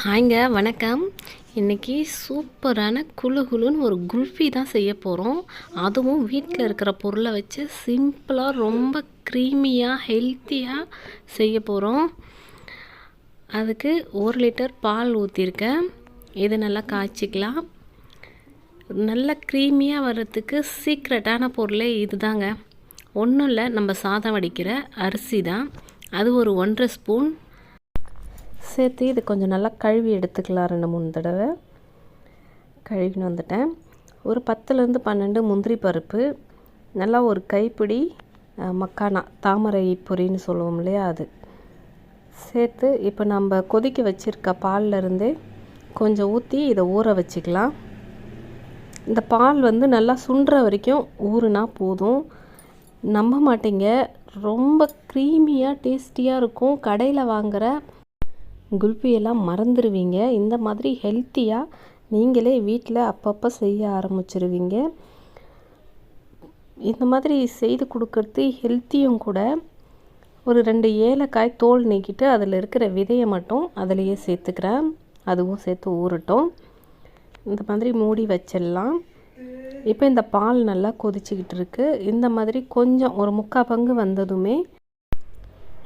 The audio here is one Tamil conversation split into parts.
ஹாய்ங்க வணக்கம். இன்றைக்கி சூப்பரான குளு குளுன்னு ஒரு குல்ஃபி தான் செய்ய போகிறோம். அதுவும் வீட்டில் இருக்கிற பொருளை வச்சு சிம்பிளாக ரொம்ப க்ரீமியாக ஹெல்த்தியாக செய்ய போகிறோம். அதுக்கு 1 லிட்டர் பால் ஊற்றிருக்கேன். இது நல்லா காய்ச்சிக்கலாம். நல்லா க்ரீமியாக வர்றதுக்கு சீக்ரெட்டான பொருளே இது தாங்க. ஒன்றும் இல்லை, நம்ம சாதம் வடிக்கிற அரிசி தான். அது ஒரு 1.5 ஸ்பூன் சேர்த்து இது கொஞ்சம் நல்லா கழுவி எடுத்துக்கலாம். 2-3 தடவை கழுவின்னு வந்துட்டேன். ஒரு 10லேருந்து 12 முந்திரி பருப்பு, நல்லா ஒரு கைப்பிடி மக்கானா தாமரை பொரின்னு சொல்லுவோம் இல்லையா, அது சேர்த்து இப்போ நம்ம கொதிக்க வச்சுருக்க பால்லேருந்தே கொஞ்சம் ஊற்றி இதை ஊற வச்சுக்கலாம். இந்த பால் நல்லா சுண்டுற வரைக்கும் ஊறுனா போதும். நம்ப மாட்டீங்க, ரொம்ப க்ரீமியாக டேஸ்டியாக இருக்கும். கடையில் வாங்குகிற குல்ஃபியெல்லாம் மறந்துடுவீங்க. இந்த மாதிரி ஹெல்த்தியாக நீங்களே வீட்டில் அப்பப்போ செய்ய ஆரம்பிச்சிருவீங்க. இந்த மாதிரி செய்து கொடுக்கறது ஹெல்த்தியும் கூட. ஒரு 2 ஏலக்காய் தோல் நீக்கிட்டு அதில் இருக்கிற விதையை மட்டும் அதிலையே சேர்த்துக்கிறேன். அதுவும் சேர்த்து ஊறட்டும். இந்த மாதிரி மூடி வச்சிடலாம். இப்போ இந்த பால் நல்லா கொதிச்சுக்கிட்டு இருக்குது. இந்த மாதிரி கொஞ்சம் ஒரு 3/4 பங்கு வந்ததுமே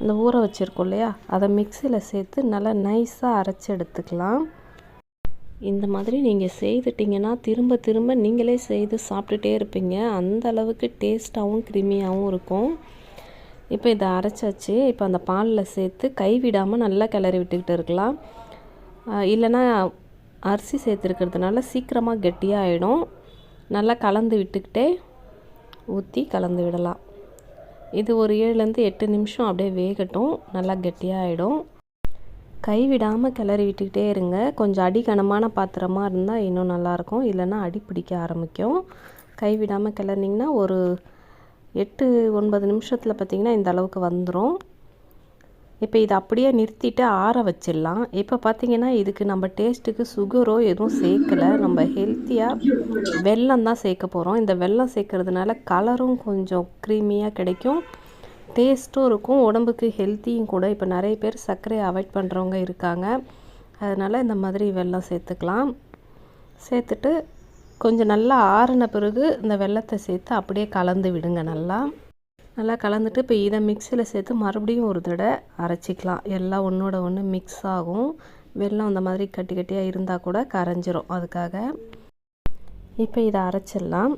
இந்த ஊற வச்சுருக்கோம் இல்லையா, அதை மிக்சியில் சேர்த்து நல்லா நைஸாக அரைச்சி எடுத்துக்கலாம். இந்த மாதிரி நீங்கள் செய்துட்டிங்கன்னா திரும்ப திரும்ப நீங்களே செய்து சாப்பிட்டுட்டே இருப்பீங்க. அந்த அளவுக்கு டேஸ்ட்டாகவும் க்ரீமியாகவும் இருக்கும். இப்போ இதை அரைச்சாச்சு. இப்போ அந்த பாலில் சேர்த்து கைவிடாமல் நல்லா கிளறி விட்டுக்கிட்டு இருக்கலாம். இல்லைன்னா அரிசி சேர்த்துருக்கிறதுனால சீக்கிரமாக கெட்டியாக ஆகிடும். நல்லா கலந்து விட்டுக்கிட்டே ஊற்றி கலந்து விடலாம். இது ஒரு 7லேருந்து 8 நிமிஷம் அப்படியே வேகட்டும். நல்லா கெட்டியாக ஆகிடும். கைவிடாமல் கிளறி விட்டுக்கிட்டே இருங்க. கொஞ்சம் அடிகனமான பாத்திரமாக இருந்தால் இன்னும் நல்லாயிருக்கும். இல்லைன்னா அடி பிடிக்க ஆரம்பிக்கும். கைவிடாமல் கிளறினிங்கன்னா ஒரு 8-9 நிமிஷத்தில் பார்த்திங்கன்னா இந்த அளவுக்கு வந்துடும். இப்போ இதை அப்படியே நிறுத்திட்டு ஆற வச்சிடலாம். இப்போ பார்த்திங்கன்னா இதுக்கு நம்ம டேஸ்ட்டுக்கு சுகரோ எதுவும் சேர்க்கலை. நம்ம ஹெல்த்தியாக வெல்லம் தான் சேர்க்க போகிறோம். இந்த வெல்லம் சேர்க்கறதுனால கலரும் கொஞ்சம் க்ரீமியாக கிடைக்கும், டேஸ்ட்டும் இருக்கும், உடம்புக்கு ஹெல்த்தியும் கூட. இப்போ நிறைய பேர் சர்க்கரையை அவாய்ட் பண்ணுறவங்க இருக்காங்க. அதனால் இந்த மாதிரி வெல்லம் சேர்த்துக்கலாம். சேர்த்துட்டு கொஞ்சம் நல்லா ஆறின பிறகு இந்த வெல்லத்தை சேர்த்து அப்படியே கலந்து விடுங்க. நல்லா கலந்துட்டு இப்போ இதை மிக்சியில் சேர்த்து மறுபடியும் ஒரு தடவை அரைச்சிக்கலாம். எல்லாம் ஒன்றோட ஒன்று மிக்ஸ் ஆகும். வெல்லம் அந்த மாதிரி கட்டி கட்டியாக இருந்தால் கூட கரைஞ்சிரும். அதுக்காக இப்போ இதை அரைச்சிடலாம்.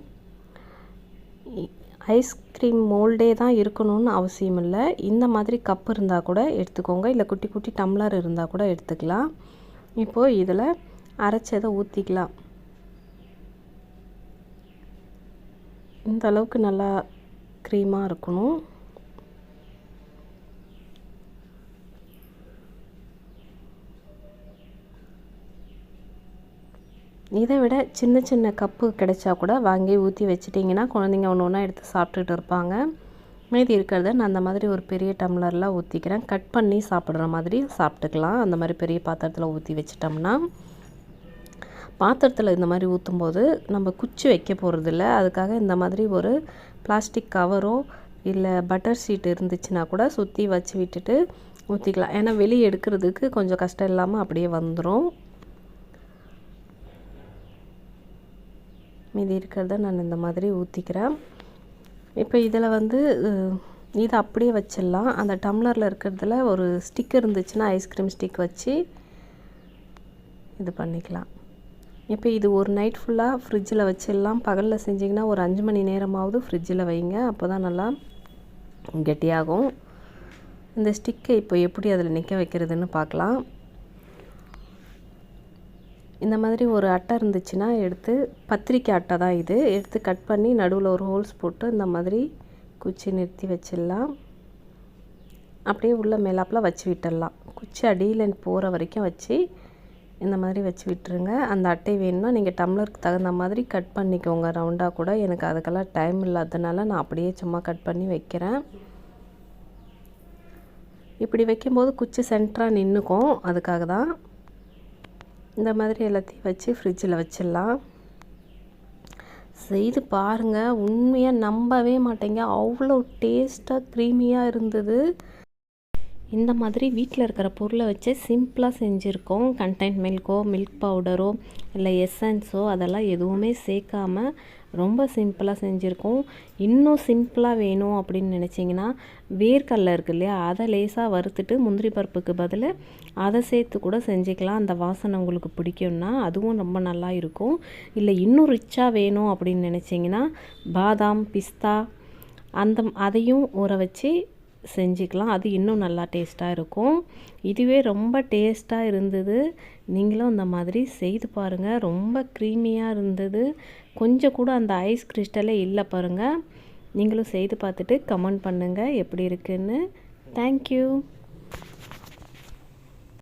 ஐஸ்கிரீம் மோல்டே தான் இருக்கணும்னு அவசியம் இல்லை. இந்த மாதிரி கப் இருந்தால் கூட எடுத்துக்கோங்க, இல்லை குட்டி குட்டி டம்ளர் இருந்தால் கூட எடுத்துக்கலாம். இப்போது இதில் அரைச்சதை ஊற்றிக்கலாம். இந்த அளவுக்கு நல்லா க்ரீமாக இருக்கணும். இதை விட சின்ன சின்ன கப்பு கிடைச்சா கூட வாங்கி ஊற்றி வச்சிட்டிங்கன்னா குழந்தைங்க ஒன்று ஒன்றா எடுத்து சாப்பிட்டுட்டு இருப்பாங்க. மீதி இருக்கிறத நான் அந்த மாதிரி ஒரு பெரிய டம்ளரில் ஊற்றிக்கிறேன். கட் பண்ணி சாப்பிட்ற மாதிரி சாப்பிட்டுக்கலாம். அந்த மாதிரி பெரிய பாத்திரத்தில் ஊற்றி வச்சிட்டோம்னா, பாத்திரத்தில் இந்த மாதிரி ஊற்றும்போது நம்ம குச்சி வைக்க போகிறதில்ல. அதுக்காக இந்த மாதிரி ஒரு பிளாஸ்டிக் கவரோ இல்லை பட்டர் ஷீட் இருந்துச்சுன்னா கூட சுற்றி வச்சு விட்டுட்டு ஊற்றிக்கலாம். ஏன்னா வெளியே எடுக்கிறதுக்கு கொஞ்சம் கஷ்டம் இல்லாமல் அப்படியே வந்துடும். மீதி இருக்கிறத நான் இந்த மாதிரி ஊற்றிக்கிறேன். இப்போ இதில் இதை அப்படியே வச்சிடலாம். அந்த டம்ளரில் இருக்கிறதுல ஒரு ஸ்டிக் இருந்துச்சுன்னா ஐஸ்கிரீம் ஸ்டிக் வச்சு இது பண்ணிக்கலாம். இப்போ இது ஒரு நைட் ஃபுல்லாக ஃப்ரிட்ஜில் வச்சிடலாம். பகலில் செஞ்சிங்கன்னா ஒரு 5 மணி நேரமாவது ஃப்ரிட்ஜில் வைங்க. அப்போ தான் நல்லா கெட்டியாகும். இந்த ஸ்டிக்கை இப்போ எப்படி அதில் நிற்க வைக்கிறதுன்னு பார்க்கலாம். இந்த மாதிரி ஒரு அட்டை இருந்துச்சுன்னா எடுத்து, பத்திரிக்கை அட்டை தான் இது, எடுத்து கட் பண்ணி நடுவில் ஒரு ஹோல்ஸ் போட்டு இந்த மாதிரி குச்சி நிறுத்தி வச்சிடலாம். அப்படியே உள்ள மேலாப்பில் வச்சு விட்டுடலாம். குச்சி அடியில் போகிற வரைக்கும் வச்சு இந்த மாதிரி வச்சு விட்டுருங்க. அந்த அட்டை வேணும்னா நீங்கள் டம்ளருக்கு தகுந்த மாதிரி கட் பண்ணிக்கோங்க, ரவுண்டாக கூட. எனக்கு அதுக்கெல்லாம் டைம் இல்லாததுனால நான் அப்படியே சும்மா கட் பண்ணி வைக்கிறேன். இப்படி வைக்கும்போது குச்சி சென்டராக நின்றுக்கும். அதுக்காக தான் இந்த மாதிரி எல்லாத்தையும் வச்சு ஃப்ரிட்ஜில் வச்சிடலாம். செய்து பாருங்கள், உண்மையாக நம்பவே மாட்டேங்க, அவ்வளோ டேஸ்ட்டாக க்ரீமியாக இருந்தது. இந்த மாதிரி வீட்டில் இருக்கிற பொருளை வச்சு சிம்பிளாக செஞ்சுருக்கோம். கண்டென்ட் மில்க்கோ, மில்க் பவுடரோ இல்லை எசன்ஸோ அதெல்லாம் எதுவுமே சேர்க்காம ரொம்ப சிம்பிளாக செஞ்சுருக்கோம். இன்னும் சிம்பிளாக வேணும் அப்படின்னு நினச்சிங்கன்னா வேர்க்கடலை இருக்கு இல்லையா, அதை லேசாக வறுத்துட்டு முந்திரி பருப்புக்கு பதில் அதை சேர்த்து கூட செஞ்சுக்கலாம். அந்த வாசனை உங்களுக்கு பிடிக்கும்னா அதுவும் ரொம்ப நல்லா இருக்கும். இல்லை இன்னும் ரிச்சாக வேணும் அப்படின்னு நினச்சிங்கன்னா பாதாம், பிஸ்தா அதையும் ஊற வச்சு செஞ்சுக்கலாம். அது இன்னும் நல்லா டேஸ்ட்டாக இருக்கும். இதுவே ரொம்ப டேஸ்ட்டாக இருந்தது. நீங்களும் அந்த மாதிரி செய்து பாருங்கள். ரொம்ப க்ரீமியாக இருந்தது. கொஞ்சம் கூட அந்த ஐஸ் கிறிஸ்டலே இல்லை பாருங்கள். நீங்களும் செய்து பார்த்துட்டு கமெண்ட் பண்ணுங்கள் எப்படி இருக்குன்னு. தேங்க்யூ.